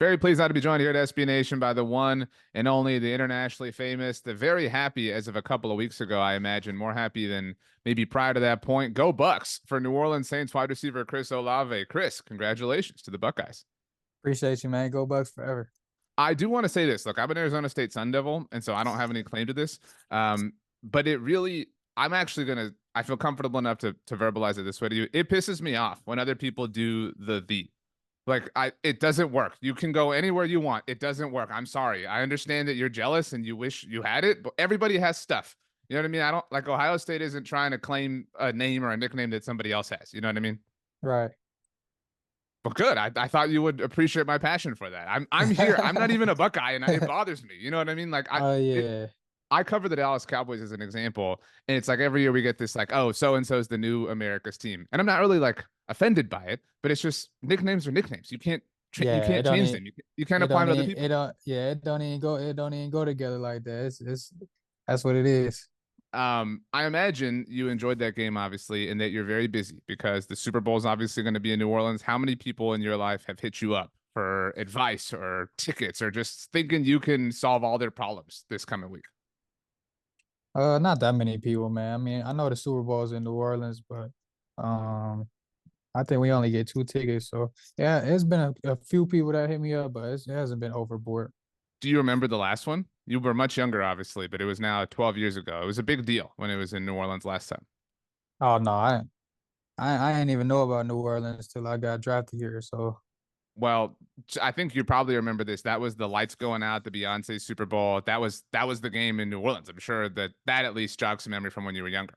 Very pleased now to be joined here at SB Nation by the one and only, the internationally famous, the very happy as of a couple of weeks ago, I imagine, more happy than maybe prior to that point. Go Bucks for New Orleans Saints wide receiver Chris Olave. Chris, congratulations to the Buckeyes. Appreciate you, man. Go Bucks forever. I do want to say this. Look, I'm an Arizona State Sun Devil, and so I don't have any claim to this. But it really, I'm actually gonna. I feel comfortable enough to verbalize it this way to you. It pisses me off when other people do the. It doesn't work. You can go anywhere you want. It doesn't work. I'm sorry. I understand that you're jealous and you wish you had it, but everybody has stuff. You know what I mean? I don't like Ohio State isn't trying to claim a name or a nickname that somebody else has. You know what I mean? Right. But good. I thought you would appreciate my passion for that. I'm here. I'm not even a Buckeye, and it bothers me. You know what I mean? Oh yeah. I cover the Dallas Cowboys as an example, and it's like every year we get this like, oh, so and so is the new America's team, and I'm not really like offended by it, but it's just nicknames are nicknames. You Yeah, it can't don't change even them. You can't it apply don't them to other even it people. don't yeah, it don't even go together like that. It's that's what it is. I imagine you enjoyed that game, obviously, and that you're very busy because the Super Bowl is obviously going to be in New Orleans. How many people in your life have hit you up for advice or tickets or just thinking you can solve all their problems this coming week? Not that many people, man. I mean, I know the Super Bowl's in New Orleans, but um I think we only get 2 tickets. So yeah, it's been a few people that hit me up, but it hasn't been overboard. Do you remember the last one? You were much younger, obviously, but it was now 12 years ago. It was a big deal when it was in New Orleans last time. Oh no, I didn't even know about New Orleans till I got drafted here. So Well, I think you probably remember this. That was the lights going out, the Beyonce Super Bowl. That was the game in New Orleans. I'm sure that at least jogs some memory from when you were younger.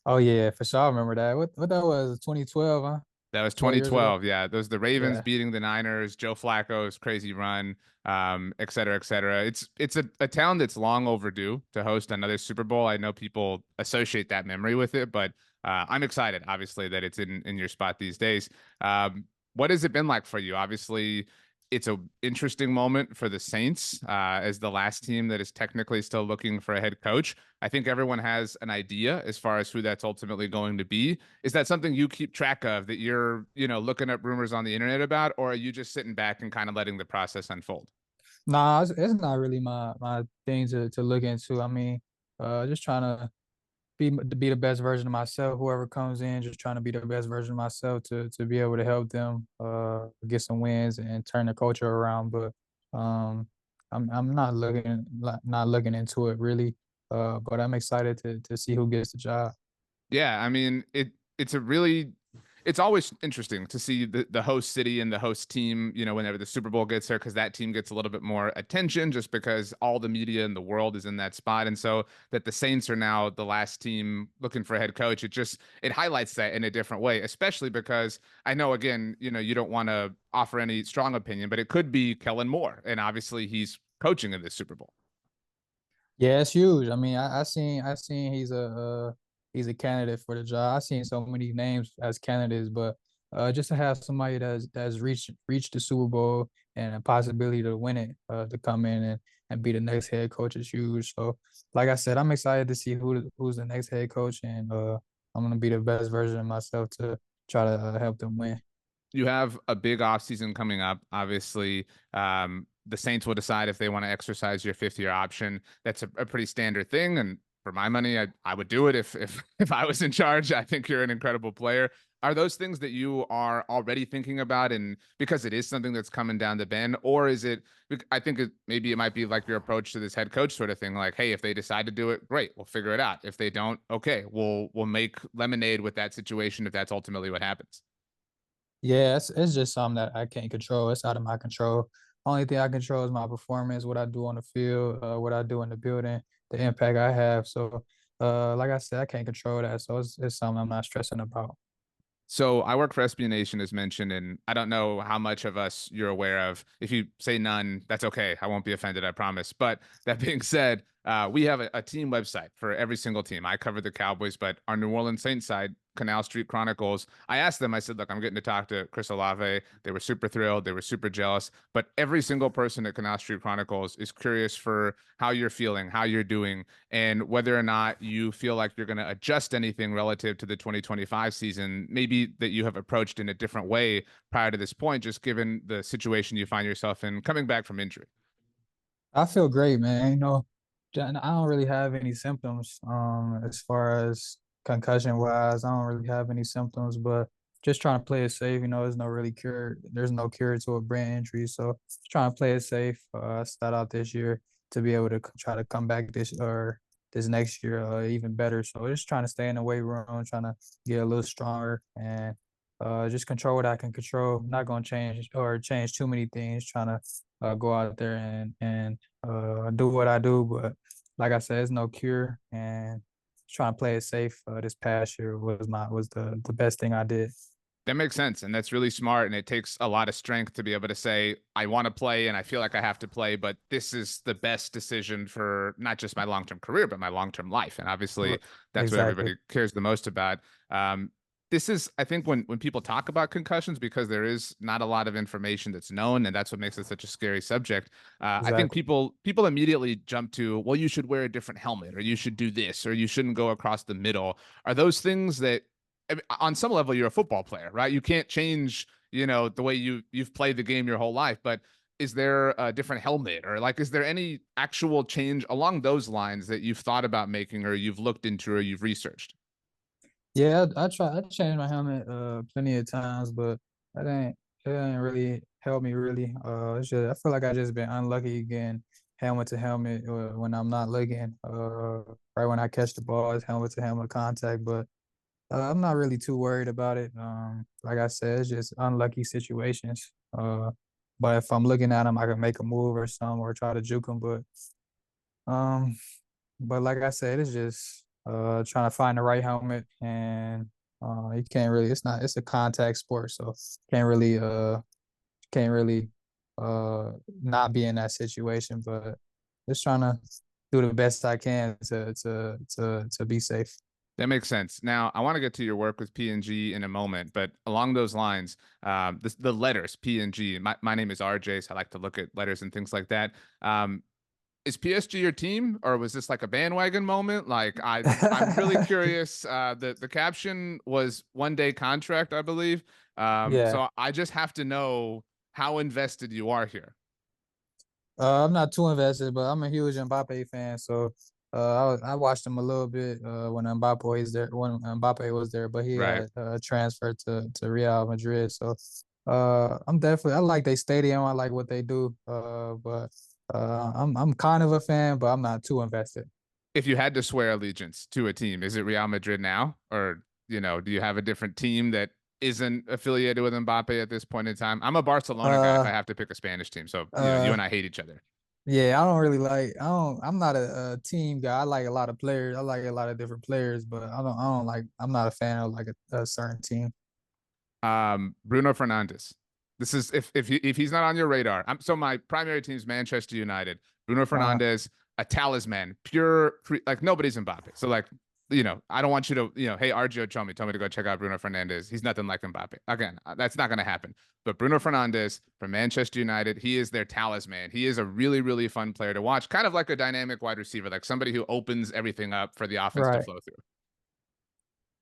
oh yeah, for sure I remember that. What that was 2012, huh? That was 4 years ago. 2012. Yeah, those the Ravens Yeah. beating the Niners, Joe Flacco's crazy run, et cetera, et cetera. It's a town that's long overdue to host another Super Bowl. I know people associate that memory with it, but I'm excited, obviously, that it's in your spot these days. What has it been like for you? Obviously, it's a interesting moment for the Saints as the last team that is technically still looking for a head coach. I think everyone has an idea as far as who that's ultimately going to be. Is that something you keep track of that you're, looking up rumors on the internet about, or are you just sitting back and kind of letting the process unfold? Nah, it's not really my thing to look into. I mean, just trying to be the best version of myself. Whoever comes in, just trying to be the best version of myself to be able to help them get some wins and turn the culture around. But um, I'm not looking into it really. But I'm excited to see who gets the job. Yeah, I mean, it's always interesting to see the host city and the host team, whenever the Super Bowl gets there, because that team gets a little bit more attention just because all the media in the world is in that spot. And so that the Saints are now the last team looking for a head coach, it highlights that in a different way, especially because I know again, you don't want to offer any strong opinion, but it could be Kellen Moore. And obviously he's coaching in this Super Bowl. Yeah, it's huge. I mean, I seen he's a candidate for the job. I seen so many names as candidates, but just to have somebody that's reached the Super Bowl and a possibility to win it, to come in and be the next head coach is huge. So, like I said, I'm excited to see who's the next head coach, and I'm gonna be the best version of myself to try to help them win. You have a big offseason coming up. Obviously, the Saints will decide if they want to exercise your 5th year option. That's a pretty standard thing. And for my money, I would do it if I was in charge. I think you're an incredible player. Are those things that you are already thinking about, and because it is something that's coming down the bend, or is it? I think maybe it might be like your approach to this head coach sort of thing. Like, hey, if they decide to do it, great, we'll figure it out. If they don't, okay, we'll make lemonade with that situation if that's ultimately what happens. Yeah, it's just something that I can't control. It's out of my control. Only thing I control is my performance, what I do on the field, what I do in the building, the impact I have. So, like I said, I can't control that. So it's something I'm not stressing about. So I work for SB Nation, as mentioned, and I don't know how much of us you're aware of. If you say none, that's okay. I won't be offended, I promise. But that being said, we have a team website for every single team. I cover the Cowboys, but our New Orleans Saints side Canal Street Chronicles, I asked them, I said, look, I'm getting to talk to Chris Olave. They were super thrilled. They were super jealous. But every single person at Canal Street Chronicles is curious for how you're feeling, how you're doing, and whether or not you feel like you're going to adjust anything relative to the 2025 season, maybe that you have approached in a different way prior to this point, just given the situation you find yourself in coming back from injury. I feel great, man. I don't really have any symptoms. As far as concussion wise, I don't really have any symptoms, but just trying to play it safe. There's no really cure. There's no cure to a brain injury, so just trying to play it safe. Start out this year to be able to try to come back this next year even better. So just trying to stay in the weight room, trying to get a little stronger, and just control what I can control. Not gonna change too many things. Trying to go out there and do what I do. But like I said, there's no cure, and trying to play it safe. This past year was the best thing I did. That makes sense. And that's really smart. And it takes a lot of strength to be able to say, I want to play and I feel like I have to play, but this is the best decision for not just my long term career, but my long term life. And obviously, that's what Exactly. everybody cares the most about. This is, I think, when people talk about concussions, because there is not a lot of information that's known, and that's what makes it such a scary subject. I think Exactly. people immediately jump to, well, you should wear a different helmet, or you should do this, or you shouldn't go across the middle. Are those things that on some level you're a football player, right? You can't change, the way you've played the game your whole life, but is there a different helmet, or like, is there any actual change along those lines that you've thought about making, or you've looked into, or you've researched? Yeah, I changed my helmet plenty of times, but that ain't it ain't really help me really. It's just I feel like I just been unlucky again, helmet to helmet when I'm not looking. Right when I catch the ball, it's helmet to helmet contact, but I'm not really too worried about it. Like I said, it's just unlucky situations. But if I'm looking at them, I can make a move or something or try to juke them. Um, but like I said, it's just trying to find the right helmet, and you can't really. It's a contact sport, so can't really not be in that situation. But just trying to do the best I can to be safe. That makes sense. Now, I want to get to your work with P&G in a moment, but along those lines, the letters P&G. My name is RJ, so I like to look at letters and things like that. Is PSG your team, or was this like a bandwagon moment? Like, I'm really curious. The caption was 1 day contract, I believe. Yeah. So I just have to know how invested you are here. I'm not too invested, but I'm a huge Mbappe fan. So I watched him a little bit when Mbappe was there, but he Right. had transferred to Real Madrid. So I like their stadium. I like what they do. But I'm kind of a fan, but I'm not too invested. If you had to swear allegiance to a team, is it Real Madrid now, or do you have a different team that isn't affiliated with Mbappe at this point in time? I'm a Barcelona guy if I Uh have to pick a Spanish team, so you uh and I hate each other. yeah, I don't really like I'm not a team guy. I like a lot of players. I like a lot of different players, but I'm not a fan of like a certain team. Bruno Fernandes. This is if he's not on your radar. So my primary team is Manchester United. Bruno Uh Fernandes, a talisman, pure like nobody's Mbappe. So like I don't want you to hey Argio Chomi told me to go check out Bruno Fernandes. He's nothing like Mbappe. Again, that's not going to happen. But Bruno Fernandes from Manchester United, he is their talisman. He is a really really fun player to watch, kind of like a dynamic wide receiver, like somebody who opens everything up for the offense to right. flow through.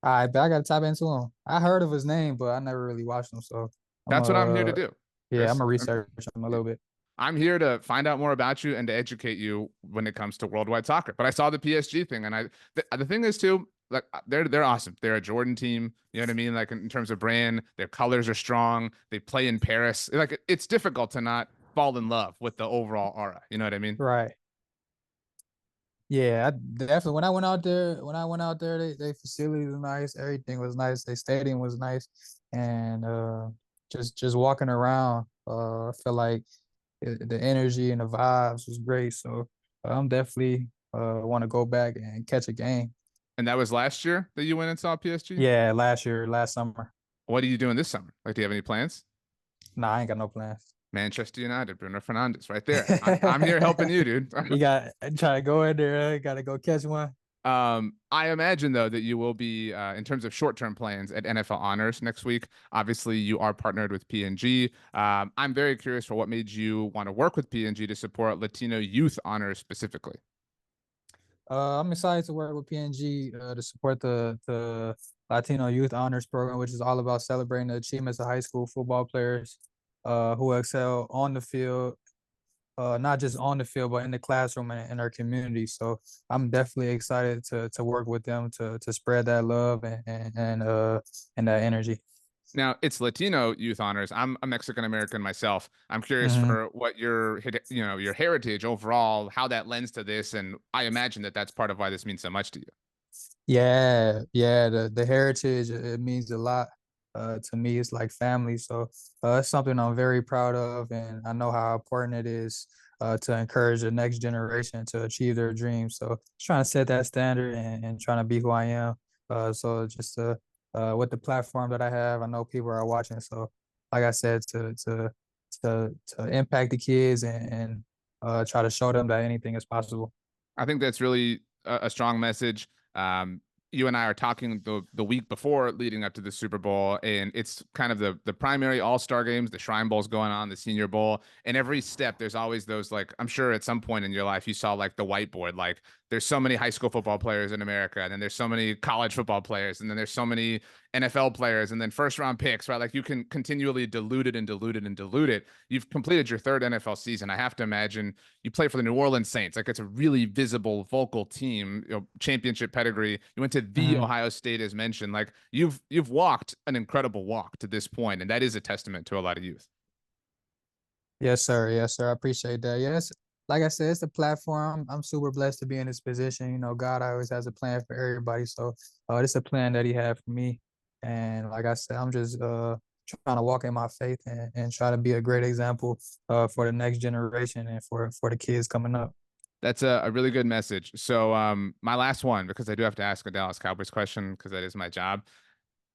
All right, but I gotta tap into him. I heard of his name, but I never really watched him. So I'm That's what I'm here to do, yeah, I'm Chris. gonna research him a little bit. I'm here to find out more about you and to educate you when it comes to worldwide soccer. But I saw the PSG thing, and the thing is too, like they're awesome. They're a Jordan team. You know what I mean? Like in terms of brand, their colors are strong. They play in Paris. Like it's difficult to not fall in love with the overall aura. You know what I mean? Right. Yeah, I definitely when I went out there, they facility was nice, everything was nice, their stadium was nice, and just walking around, I feel like the energy and the vibes was great. So I'm definitely want to go back and catch a game. And that was last year that you went and saw PSG. Yeah, last summer. What are you doing this summer? Like, do you have any plans? Nah, I ain't got no plans. Manchester United, Bruno Fernandes, right there. I'm here helping you, dude. You got try to go in there, gotta go catch one. I imagine though that you will be in terms of short-term plans at NFL Honors next week. Obviously, you are partnered with PNG. I'm very curious for what made you want to work with PNG to support Latino Youth Honors specifically. I'm excited to work with PNG to support the Latino Youth Honors program, which is all about celebrating the achievements of high school football players who excel on the field, not just on the field, but in the classroom and in our community. So I'm definitely excited to work with them to spread that love and that energy. Now, it's Latino Youth Honors. I'm a Mexican American myself. I'm curious Hmm. for what your heritage overall, how that lends to this, and I imagine that that's part of why this means so much to you. Yeah, yeah, the heritage it means a lot to me. It's like family, so it's something I'm very proud of, and I know how important it is to encourage the next generation to achieve their dreams. So trying to set that standard and trying to be who I am. So just with the platform that I have, I know people are watching. So like I said, to impact the kids and try to show them that anything is possible. I think that's really a strong message. You and I are talking the week before leading up to the Super Bowl, and it's kind of the primary All-Star games, the Shrine Bowl's going on, the Senior Bowl, and every step there's always those like I'm sure at some point in your life you saw like the whiteboard, like there's so many high school football players in America, and then there's so many college football players, and then there's so many NFL players, and then first round picks, right? Like you can continually dilute it and dilute it and dilute it. You've completed your third NFL season. I have to imagine you play for the New Orleans Saints. Like it's a really visible, vocal team, championship pedigree. You went to the Mhm. Ohio State as mentioned. Like you've walked an incredible walk to this point, and that is a testament to a lot of youth. Yes, sir. Yes, sir. I appreciate that. Yes, like I said, it's a platform. I'm super blessed to be in this position. You know, God always has a plan for everybody. So, it's a plan that He had for me. And like I said, I'm just trying to walk in my faith and try to be a great example for the next generation and for the kids coming up. That's a really good message. So my last one, because I do have to ask a Dallas Cowboys question because that is my job.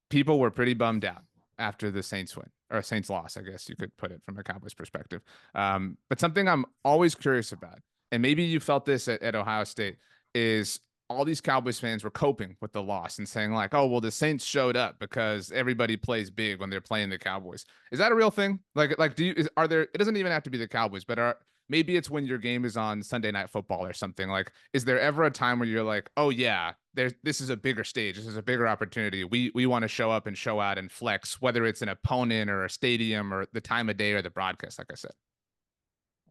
People were pretty bummed out after the Saints win or Saints loss, I guess you could put it from a Cowboys perspective. But something I'm always curious about, and maybe you felt this at Ohio State, is all these Cowboys fans were coping with the loss and saying like, "Oh, well, the Saints showed up because everybody plays big when they're playing the Cowboys." Is that a real thing? Like, are there? It doesn't even have to be the Cowboys, but maybe it's when your game is on Sunday Night Football or something. Like, is there ever a time where you're like, oh yeah, this is a bigger stage, this is a bigger opportunity. We want to show up and show out and flex, whether it's an opponent or a stadium or the time of day or the broadcast, like I said.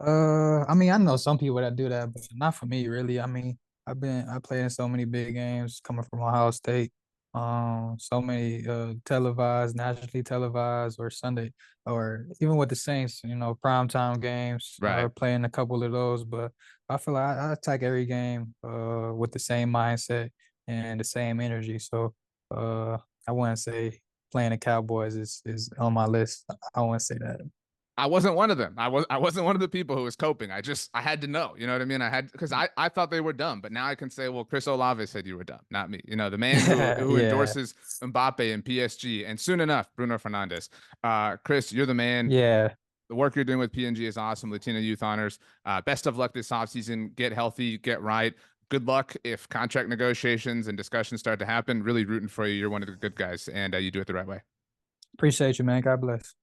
I mean, I know some people that do that, but not for me, really. I mean, I played in so many big games coming from Ohio State. So many televised, nationally televised, or Sunday, or even with the Saints, you know, primetime games. Right. Playing a couple of those, but I feel like I attack every game with the same mindset and the same energy. So I wouldn't say playing the Cowboys is on my list. I wouldn't say that. I wasn't one of them. I wasn't one of the people who was coping. I had to know. You know what I mean? I had because I thought they were dumb, but now I can say, well, Chris Olave said you were dumb, not me. You know, the man who Yeah. endorses Mbappe and PSG, and soon enough, Bruno Fernandez. Chris, you're the man. Yeah. The work you're doing with PNG is awesome. Latino Youth Honors. Best of luck this offseason. Get healthy, get right. Good luck if contract negotiations and discussions start to happen. Really rooting for you. You're one of the good guys, and you do it the right way. Appreciate you, man. God bless.